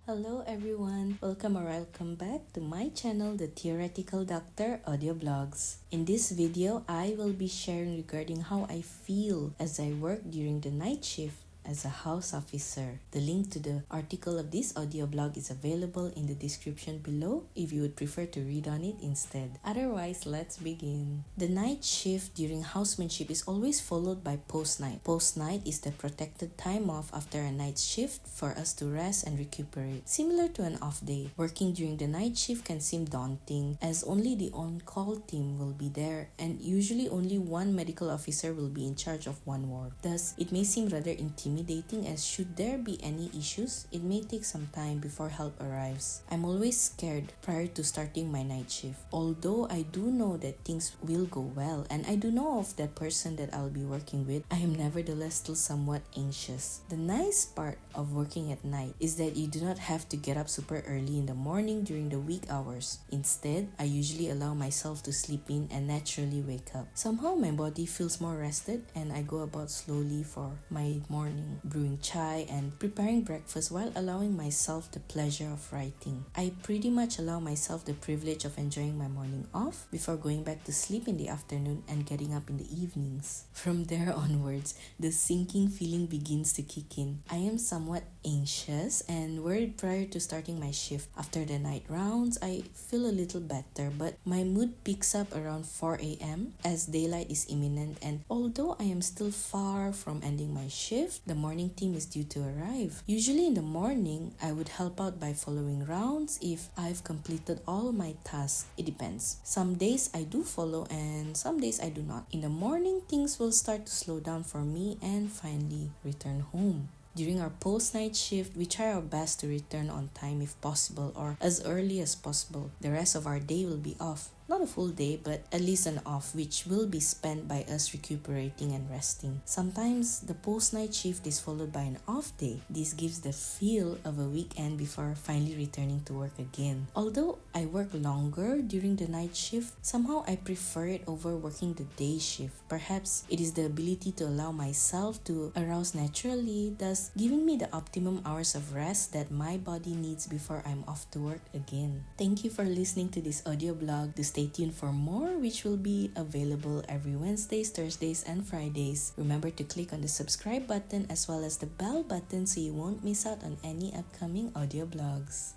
Hello everyone, welcome or welcome back to my channel, The Theoretical Doctor Audio Blogs. In this video, I will be sharing regarding how I feel as I work during the night shift as a house officer. The link to the article of this audio blog is available in the description below if you would prefer to read on it instead. Otherwise, let's begin. The night shift during housemanship is always followed by post-night. Post-night is the protected time off after a night shift for us to rest and recuperate. Similar to an off day, working during the night shift can seem daunting as only the on-call team will be there and usually only one medical officer will be in charge of one ward. Thus, it may seem rather intimidating as should there be any issues, it may take some time before help arrives. I'm always scared prior to starting my night shift. Although I do know that things will go well and I do know of the person that I'll be working with, I am nevertheless still somewhat anxious. The nice part of working at night is that you do not have to get up super early in the morning during the week hours. Instead, I usually allow myself to sleep in and naturally wake up. Somehow my body feels more rested and I go about slowly for my morning, brewing chai and preparing breakfast while allowing myself the pleasure of writing. I pretty much allow myself the privilege of enjoying my morning off before going back to sleep in the afternoon and getting up in the evenings. From there onwards, the sinking feeling begins to kick in. I am somewhat anxious and worried prior to starting my shift. After the night rounds, I feel a little better, but my mood picks up around 4 a.m. as daylight is imminent, and although I am still far from ending my shift, the morning team is due to arrive. Usually in the morning, I would help out by following rounds if I've completed all my tasks. It depends. Some days I do follow and some days I do not. In the morning, things will start to slow down for me and finally return home. During our post-night shift, we try our best to return on time if possible or as early as possible. The rest of our day will be off. Not a full day, but at least an off, which will be spent by us recuperating and resting. Sometimes, the post-night shift is followed by an off day. This gives the feel of a weekend before finally returning to work again. Although I work longer during the night shift, somehow I prefer it over working the day shift. Perhaps it is the ability to allow myself to arouse naturally, thus giving me the optimum hours of rest that my body needs before I'm off to work again. Thank you for listening to this audio blog. Stay tuned for more, which will be available every Wednesdays, Thursdays, and Fridays. Remember to click on the subscribe button as well as the bell button so you won't miss out on any upcoming audio blogs.